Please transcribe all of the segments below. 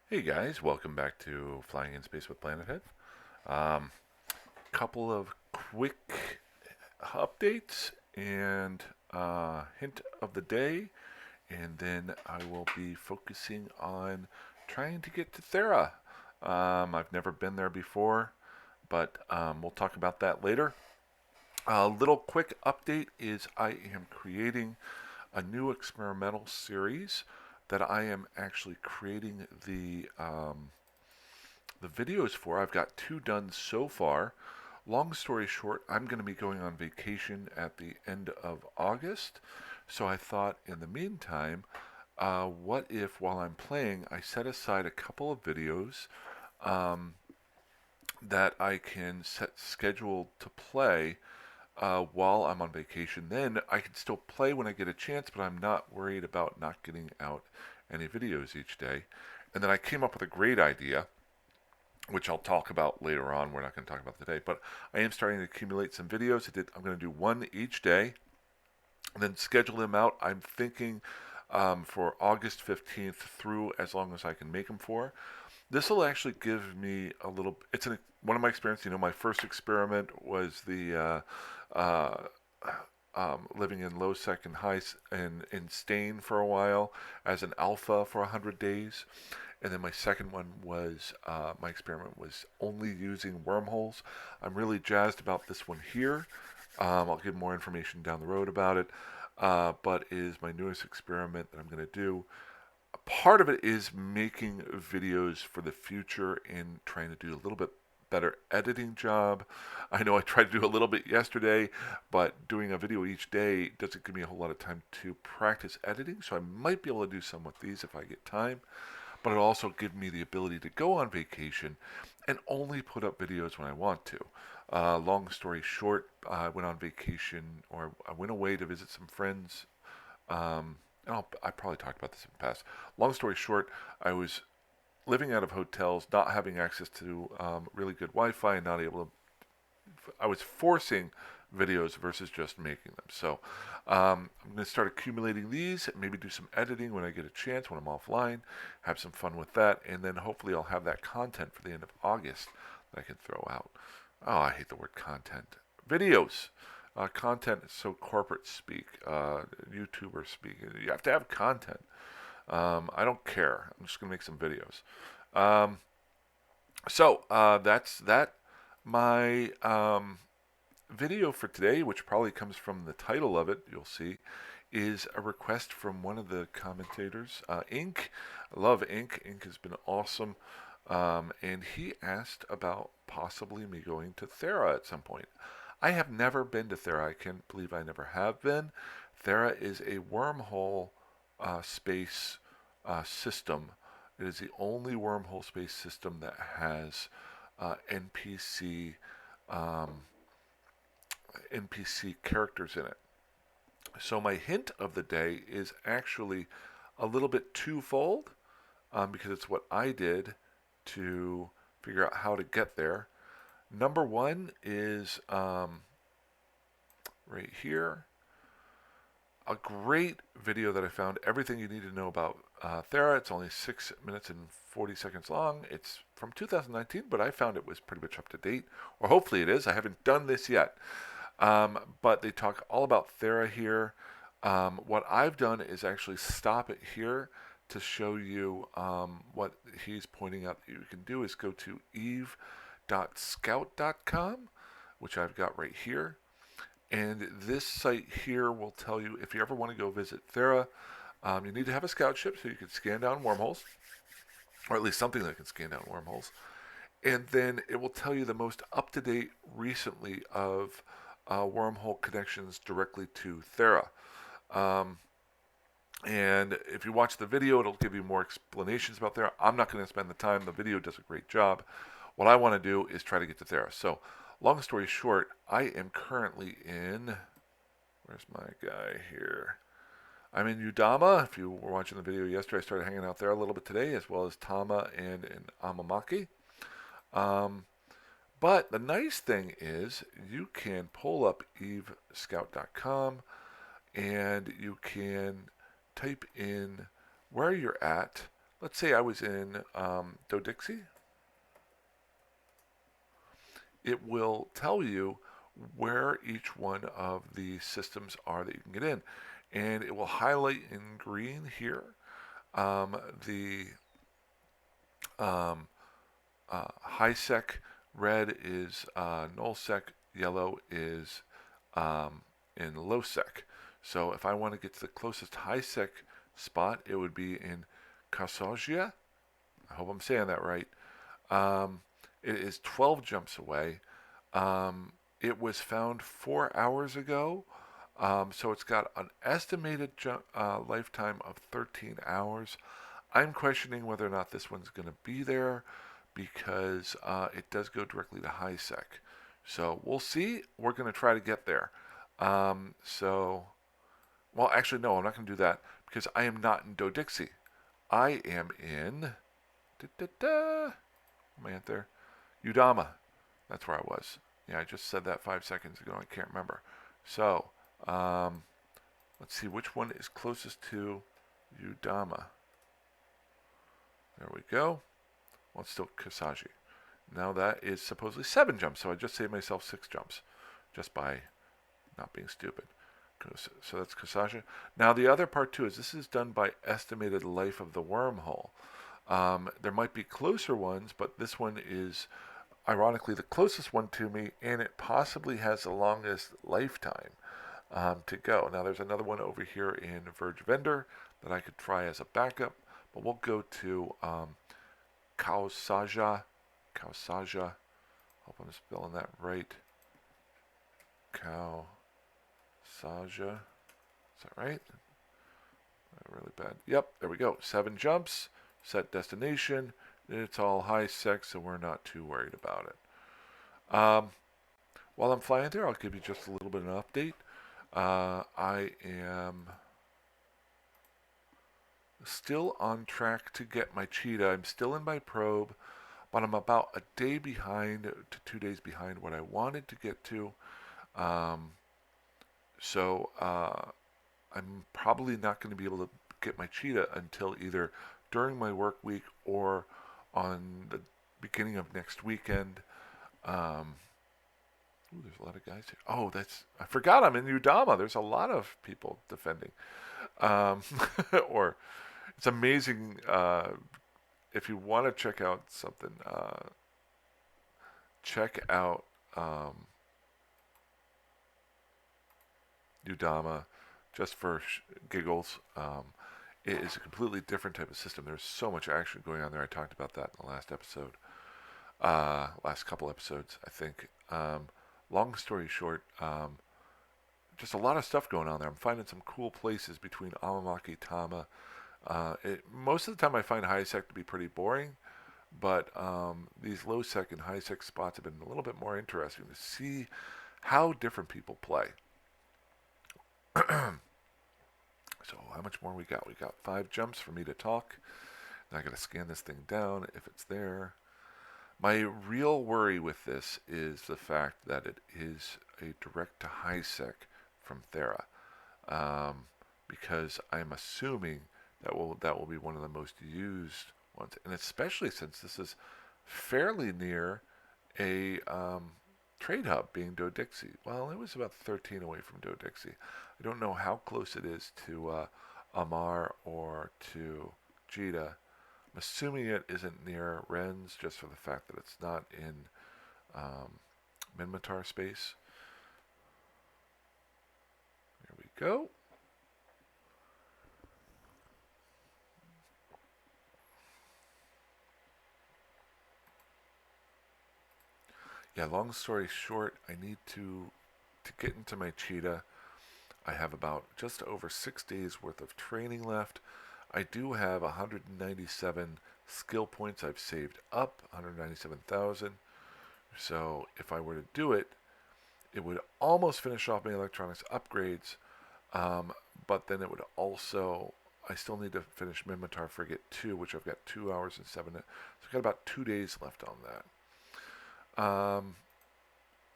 Hey guys, welcome back to Flying in Space with Planet Head. Um, Couple of quick updates and hint of the day, and then I will be focusing on trying to get to Thera. I've never been there before, but we'll talk about that later. A little quick update is I am creating a new experimental series that I am actually creating the videos for. I've got two done so far. Long story short, I'm going to be going on vacation at the end of August. So I thought in the meantime, what if while I'm playing, I set aside a couple of videos um, that I can set scheduled to play while I'm on vacation. Then I can still play when I get a chance, but I'm not worried about not getting out any videos each day. And then I came up with a great idea which I'll talk about later on. We're not going to talk about today, but I am starting to accumulate some videos. I'm going to do one each day, and then schedule them out. I'm thinking for August 15th through as long as I can make them for. This will actually give me a little. One of my experiences. My first experiment was the living in low sec and high in Stain for a while as an alpha for 100 days. And then my second one was my experiment was only using wormholes. I'm really jazzed about this one here. I'll give more information down the road about it. But it is my newest experiment that I'm going to do. Part of it is making videos for the future and trying to do a little bit better editing job. I know I tried to do a little bit yesterday, but doing a video each day doesn't give me a whole lot of time to practice editing, so I might be able to do some with these if I get time. But it also gives me the ability to go on vacation and only put up videos when I want to. Long story short, I went on vacation or I went away to visit some friends. I probably talked about this in the past. Long story short, I was living out of hotels, not having access to really good Wi-Fi, and not able to. I was forcing videos versus just making them. So I'm going to start accumulating these, maybe do some editing when I get a chance when I'm offline, have some fun with that, and then hopefully I'll have that content for the end of August that I can throw out. Oh, I hate the word content. Videos. Content is so corporate speak, YouTuber speak. You have to have content. I don't care. I'm just going to make some videos. Um, so that's that. My video for today, which probably comes from the title of it, you'll see, is a request from one of the commentators, Ink. I love Ink. Ink has been awesome. And he asked about possibly me going to Thera at some point. I have never been to Thera. I can't believe I never have been. Thera is a wormhole space system. It is the only wormhole space system that has NPC um, NPC characters in it. So my hint of the day is actually a little bit twofold because it's what I did to figure out how to get there. Number one is right here. A great video that I found. Everything you need to know about Thera. It's only 6 minutes and 40 seconds long. It's from 2019, but I found it was pretty much up to date, or hopefully it is. I haven't done this yet. But they talk all about Thera here. What I've done is actually stop it here to show you what he's pointing out that you can do is go to eve.scout.com, which I've got right here. And this site here will tell you if you ever want to go visit Thera, you need to have a scout ship so you can scan down wormholes, or at least something that can scan down wormholes. And then it will tell you the most up to date recently of wormhole connections directly to Thera. Um, and if you watch the video, it'll give you more explanations about Thera. I'm not going to spend the time. The video does a great job. What I want to do is try to get to Thera. So, long story short, I am currently in. Where's my guy here? I'm in Udama. If you were watching the video yesterday, I started hanging out there a little bit today, as well as Tama and in Amamaki. Um, but the nice thing is you can pull up evescout.com and you can type in where you're at. let's say I was in Do-Dixie, it will tell you where each one of the systems are that you can get in. And it will highlight in green here the um, high sec, red is null sec, yellow is in low sec. So if I want to get to the closest high sec spot, it would be in Kasogia. I hope I'm saying that right. Um, it is 12 jumps away. It was found 4 hours ago. So it's got an estimated lifetime of 13 hours. I'm questioning whether or not this one's going to be there because it does go directly to high sec. So we'll see. We're going to try to get there. So, well, actually, no, I'm not going to do that because I am not in Do-Dixie. I am in. Am I at there? Udama. That's where I was. Yeah, I just said that 5 seconds ago. I can't remember. So, let's see which one is closest to Udama. There we go. Well, it's still Kasagi. Now that is supposedly 7 jumps, so I just saved myself 6 jumps just by not being stupid. So that's Kasagi. Now the other part too is this is done by estimated life of the wormhole. There might be closer ones, but this one is ironically the closest one to me, and it possibly has the longest lifetime to go. Now there's another one over here in Verge Vendor that I could try as a backup, but we'll go to Kausaja. Hope I'm spelling that right. Kausaja. Is that right? Really bad. Yep, there we go. 7 jumps, set destination. It's all high sec, so we're not too worried about it. While I'm flying there, I'll give you just a little bit of an update. I am still on track to get my cheetah. I'm still in my probe, but I'm about a day behind to 2 days behind what I wanted to get to. So I'm probably not going to be able to get my cheetah until either during my work week or on the beginning of next weekend. There's a lot of guys here. Oh, I forgot I'm in Udama. There's a lot of people defending. Or it's amazing. If you want to check out something, check out Udama just for giggles. It is a completely different type of system. There's so much action going on there. I talked about that in the last episode, last couple episodes, I think. Long story short, just a lot of stuff going on there. I'm finding some cool places between Amamaki Tama. Most of the time I find high sec to be pretty boring, but these low sec and high sec spots have been a little bit more interesting to see how different people play. So how much more we got? We got 5 jumps for me to talk. Now I got to scan this thing down if it's there. My real worry with this is the fact that it is a direct to high sec from Thera, because I'm assuming that will be one of the most used ones, and especially since this is fairly near a trade hub, being Do-Dixie. Well, it was about 13 away from Do-Dixie. I don't know how close it is to Amar or to Jita. I'm assuming it isn't near Ren's just for the fact that it's not in Minmatar space. There we go. Yeah, long story short, I need to get into my cheetah. I have about just over 6 days worth of training left. I do have 197 skill points I've saved up, 197,000. So if I were to do it, it would almost finish off my electronics upgrades, but then it would also, I still need to finish Minmatar Frigate 2, which I've got 2 hours and 7 minutes. So I've got about 2 days left on that.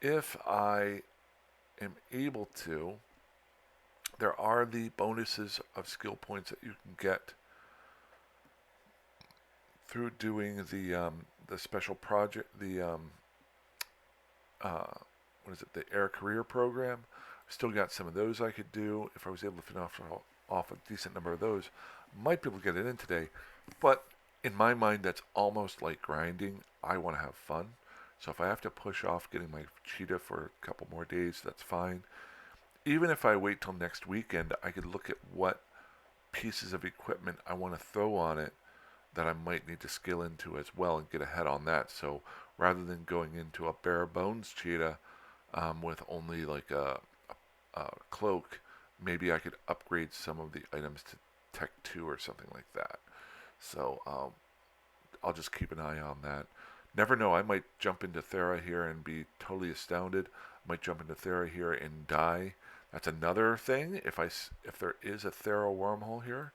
If I am able to, there are the bonuses of skill points that you can get through doing the special project, uh, what is it, the Air Career Program. Still got some of those I could do. If I was able to finish off a decent number of those, might be able to get it in today. But in my mind, that's almost like grinding. I want to have fun. So if I have to push off getting my cheetah for a couple more days, that's fine. Even if I wait till next weekend, I could look at what pieces of equipment I want to throw on it that I might need to skill into as well and get ahead on that. So rather than going into a bare bones cheetah with only like a cloak, maybe I could upgrade some of the items to Tech 2 or something like that. So I'll just keep an eye on that. Never know, I might jump into Thera here and be totally astounded. I might jump into Thera here and die. That's another thing. If there is a Thera wormhole here,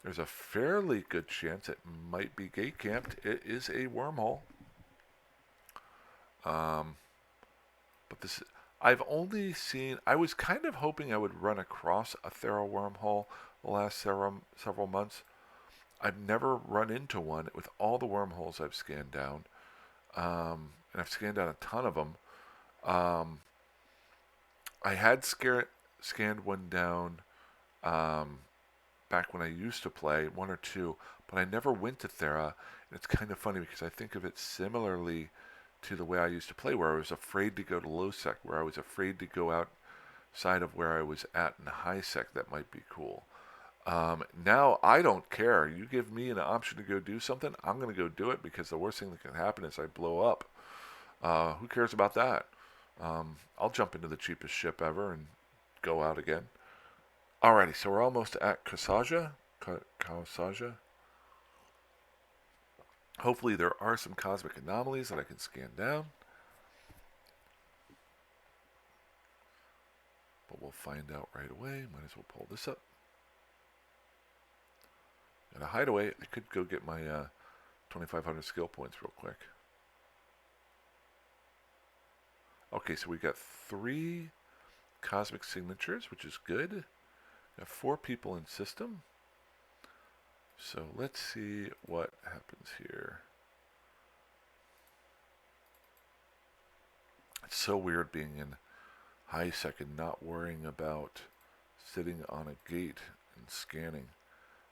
there's a fairly good chance it might be gate camped. It is a wormhole. Um, but this, I've only seen. I was kind of hoping I would run across a Thera wormhole the last several months. I've never run into one with all the wormholes I've scanned down, and I've scanned down a ton of them. Um, I had scanned one down um, back when I used to play, one or two, but I never went to Thera. And it's kind of funny because I think of it similarly to the way I used to play, where I was afraid to go to low sec, where I was afraid to go outside of where I was at in high sec. That might be cool. Now I don't care. You give me an option to go do something, I'm going to go do it because the worst thing that can happen is I blow up. Who cares about that? I'll jump into the cheapest ship ever and go out again. Alrighty, so we're almost at Kasaja. Kasaja. Hopefully there are some cosmic anomalies that I can scan down. But we'll find out right away. Might as well pull this up. At a hideaway, I could go get my 2,500 skill points real quick. Okay, so we got 3 cosmic signatures, which is good. Got 4 people in system. So let's see what happens here. It's so weird being in high sec and not worrying about sitting on a gate and scanning.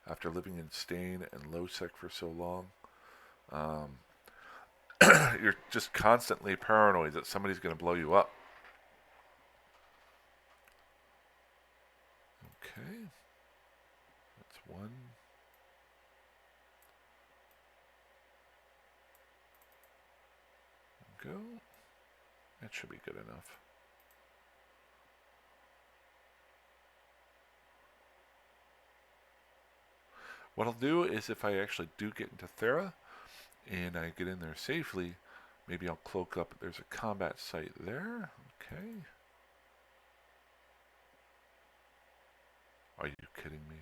After living in stain and low sec for so long, you're just constantly paranoid that somebody's going to blow you up. Okay, that's one. Go. That should be good enough. What I'll do is if I actually do get into Thera and I get in there safely, maybe I'll cloak up. There's a combat site there. Okay. Are you kidding me?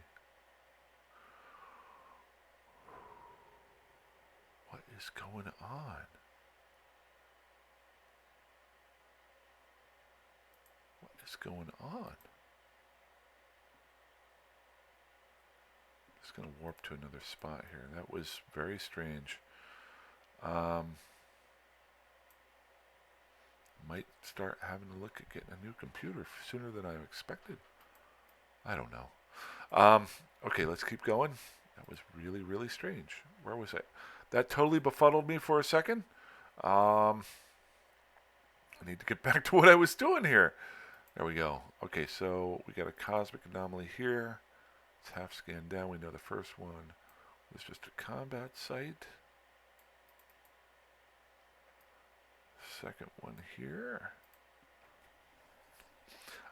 What is going on? What is going on? It's going to warp to another spot here. That was very strange. Might start having to look at getting a new computer sooner than I expected. I don't know. Okay, let's keep going. That was really, really strange. Where was I? That totally befuddled me for a second. I need to get back to what I was doing here. There we go. Okay, so we got a cosmic anomaly here. It's half scanned down. We know the first one was just a combat site. Second one here.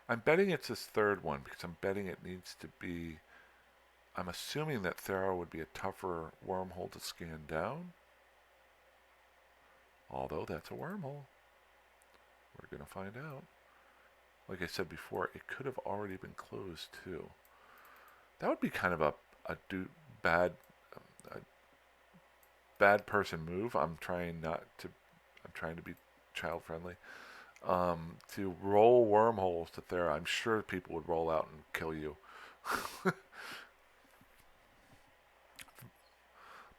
I'm betting it's this third one because I'm betting it needs to be. I'm assuming that Thera would be a tougher wormhole to scan down. Although that's a wormhole. We're going to find out. Like I said before, it could have already been closed too. That would be kind of a bad person move. I'm trying to be child friendly. To roll wormholes to Thera, I'm sure people would roll out and kill you.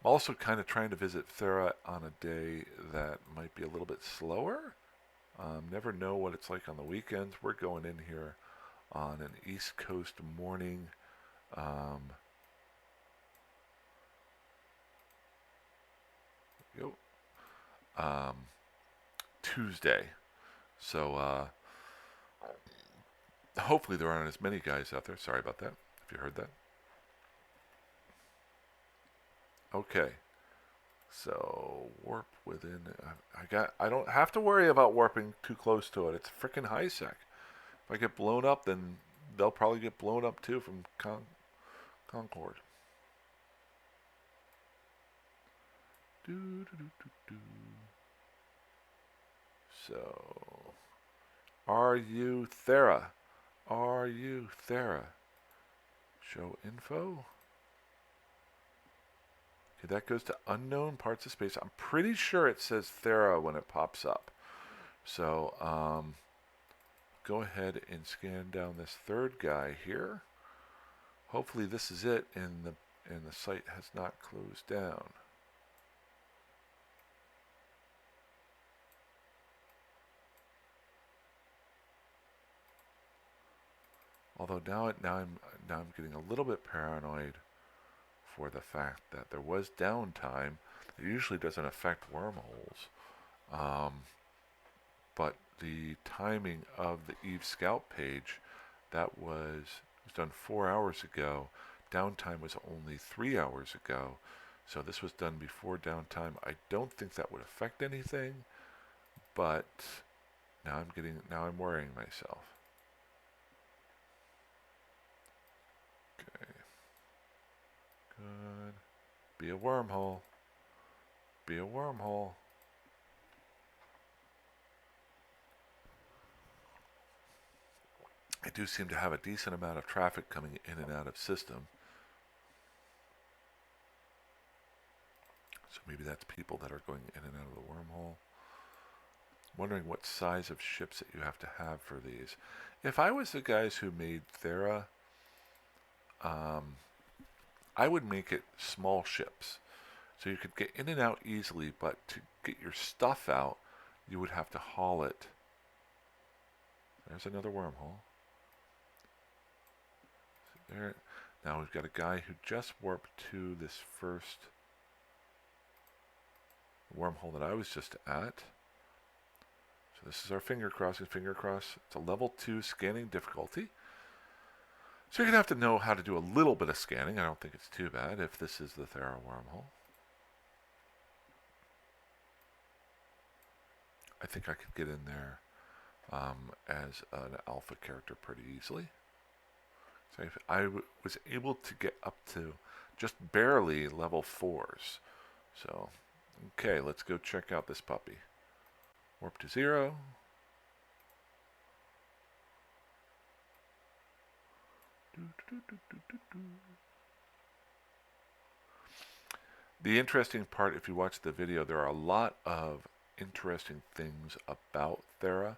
I'm also kind of trying to visit Thera on a day that might be a little bit slower. Never know what it's like on the weekends. We're going in here on an East Coast morning. Um, yo, um, Tuesday. So hopefully there aren't as many guys out there. Sorry about that, if you heard that. Okay. So warp within. I don't have to worry about warping too close to it. It's freaking high sec. If I get blown up, then they'll probably get blown up too from Concord. Do, do, do, do, do. So, are you Thera? Are you Thera? Show info. Okay, that goes to unknown parts of space. I'm pretty sure it says Thera when it pops up. So, go ahead and scan down this third guy here. Hopefully this is it and the site has not closed down. Although now I'm getting a little bit paranoid for the fact that there was downtime. It usually doesn't affect wormholes. But the timing of the Eve Scout page, that was done 4 hours ago. Downtime was only 3 hours ago. So this was done before downtime. I don't think that would affect anything, but now I'm worrying myself. Okay. Good. Be a wormhole. Be a wormhole. I do seem to have a decent amount of traffic coming in and out of system. So maybe that's people that are going in and out of the wormhole. Wondering what size of ships that you have to have for these. If I was the guys who made Thera, I would make it small ships. So you could get in and out easily, but to get your stuff out, you would have to haul it. There's another wormhole. There. Now we've got a guy who just warped to this first wormhole that I was just at. So this is our finger crossing, finger cross. It's a level 2 scanning difficulty. So you're going to have to know how to do a little bit of scanning. I don't think it's too bad if this is the Thera wormhole. I think I could get in there as an alpha character pretty easily. So I was able to get up to just barely level 4s. So, okay, let's go check out this puppy. Warp to 0. The interesting part, if you watch the video, there are a lot of interesting things about Thera.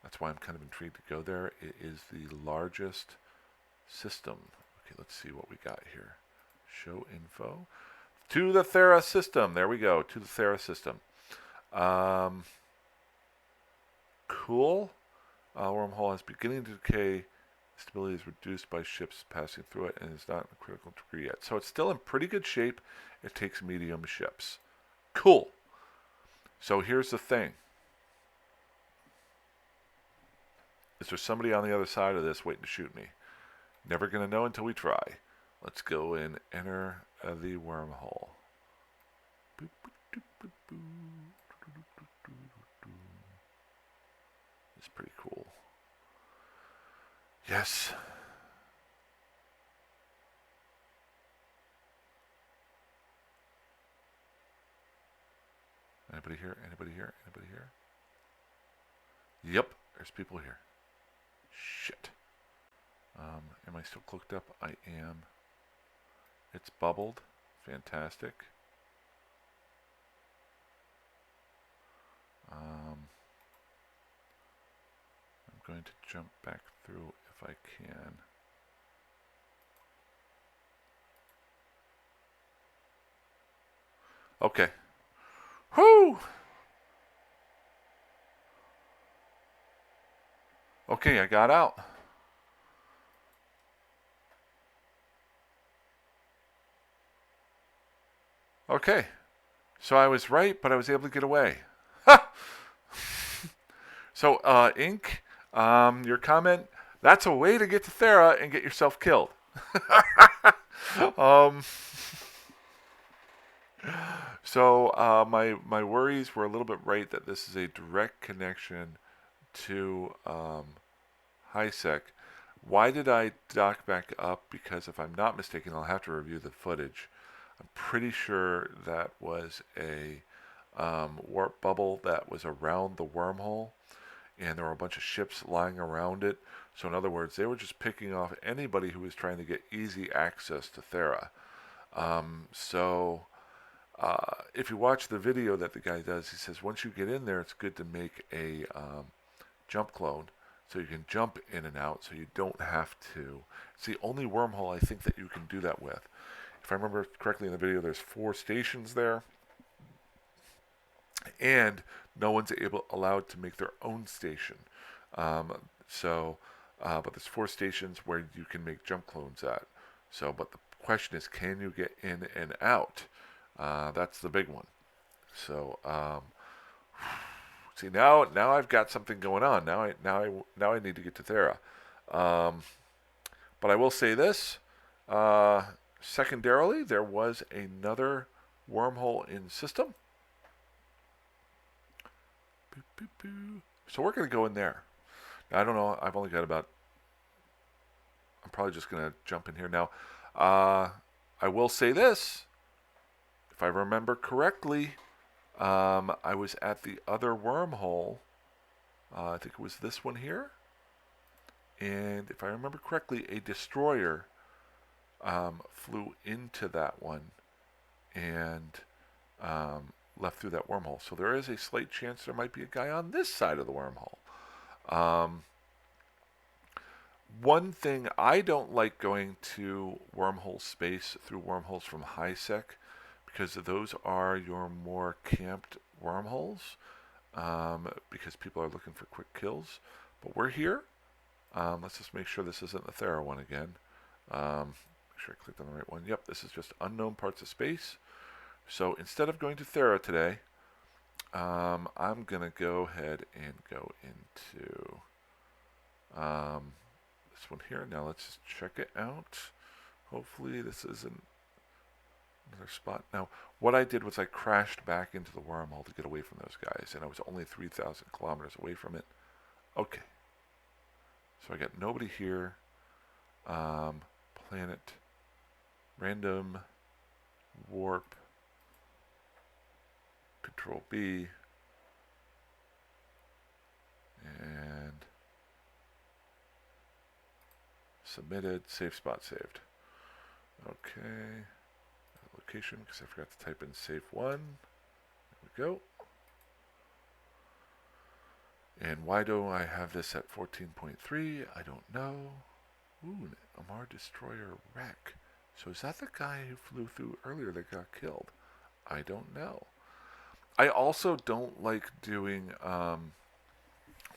That's why I'm kind of intrigued to go there. It is the largest system. Okay, let's see what we got here. Show info. To the Thera system. There we go. To the Thera system. Cool. Wormhole has beginning to decay. Stability is reduced by ships passing through it and is not in a critical degree yet. So it's still in pretty good shape. It takes medium ships. Cool. So here's the thing. Is there somebody on the other side of this waiting to shoot me? Never going to know until we try. Let's go and enter the wormhole. It's pretty cool. Yes. Anybody here? Anybody here? Anybody here? Yep, there's people here. Shit. Am I still cloaked up? I am. It's bubbled. Fantastic. I'm going to jump back through if I can. Okay. Whoo! Okay, I got out. Okay. So I was right, but I was able to get away. Ha! So, Ink, your comment, that's a way to get to Thera and get yourself killed. um, my worries were a little bit right that this is a direct connection to HiSec. Why did I dock back up? Because if I'm not mistaken, I'll have to review the footage. I'm pretty sure that was a warp bubble that was around the wormhole, and there were a bunch of ships lying around it. So in other words, they were just picking off anybody who was trying to get easy access to Thera. If you watch the video that the guy does, he says once you get in there, it's good to make a jump clone so you can jump in and out so you don't have to. It's the only wormhole I think that you can do that with. If I remember correctly in the video, there's 4 stations there, and no one's allowed to make their own station. Um, but there's 4 stations where you can make jump clones at. But the question is, can you get in and out? That's the big one. So, see now I've got something going on. Now I need to get to Thera. But I will say this. Secondarily, there was another wormhole in system. So we're going to go in there. Now, I don't know. I've only got about. I'm probably just going to jump in here now. I will say this. If I remember correctly, I was at the other wormhole. I think it was this one here. And if I remember correctly, a destroyer flew into that one and left through that wormhole. So there is a slight chance there might be a guy on this side of the wormhole. One thing, I don't like going to wormhole space through wormholes from HiSec, because those are your more camped wormholes, because people are looking for quick kills. But we're here. Let's just make sure this isn't the Thera one again. Make sure I clicked on the right one. Yep, this is just unknown parts of space. So instead of going to Thera today, I'm going to go ahead and go into this one here. Now let's just check it out. Hopefully this isn't another spot. Now, what I did was I crashed back into the wormhole to get away from those guys, and I was only 3,000 kilometers away from it. Okay. So I got nobody here. Planet, random, warp, control B, and submitted, save spot saved. Okay, location, because I forgot to type in safe 1. There we go. And why do I have this at 14.3? I don't know. Ooh, an Amar Destroyer wreck. So is that the guy who flew through earlier that got killed? I don't know. I also don't like doing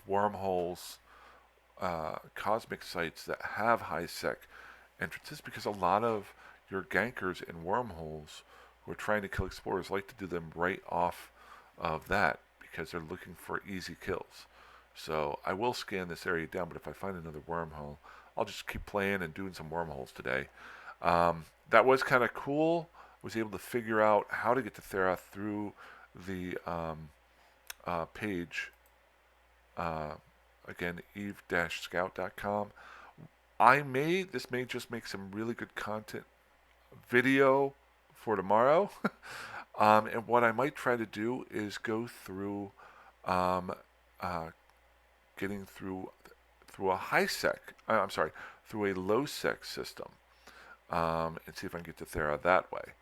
wormholes, cosmic sites that have HiSec entrances, because a lot of your gankers in wormholes who are trying to kill explorers like to do them right off of that, because they're looking for easy kills. So I will scan this area down, but if I find another wormhole, I'll just keep playing and doing some wormholes today. That was kind of cool. Was able to figure out how to get to Thera through the page. Again, eve-scout.com. This may just make some really good content video for tomorrow. And what I might try to do is go through getting through a through a low sec system, and see if I can get to Thera that way.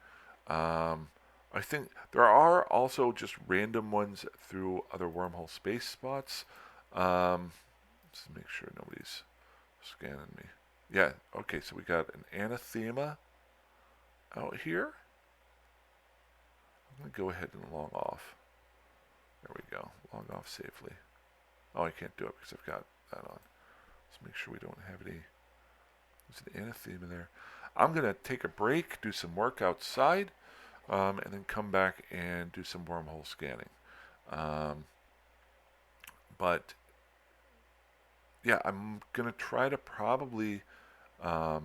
I think there are also just random ones through other wormhole space spots. Let's make sure nobody's scanning me. Yeah, okay, so we got an anathema out here. I'm going to go ahead and log off. There we go. Log off safely. Oh, I can't do it because I've got that on. Let's make sure we don't have any. There's an anathema there. I'm going to take a break, do some work outside, and then come back and do some wormhole scanning. But yeah, I'm going to try to probably log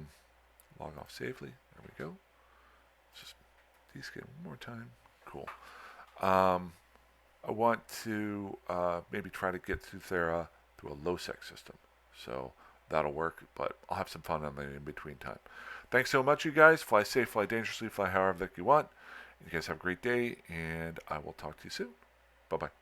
off safely. There we go. Just descan one more time. Cool. I want to maybe try to get through Thera through a low-sec system. So that'll work, but I'll have some fun on the in-between time. Thanks so much, you guys. Fly safe, fly dangerously, fly however that you want. You guys have a great day, and I will talk to you soon. Bye-bye.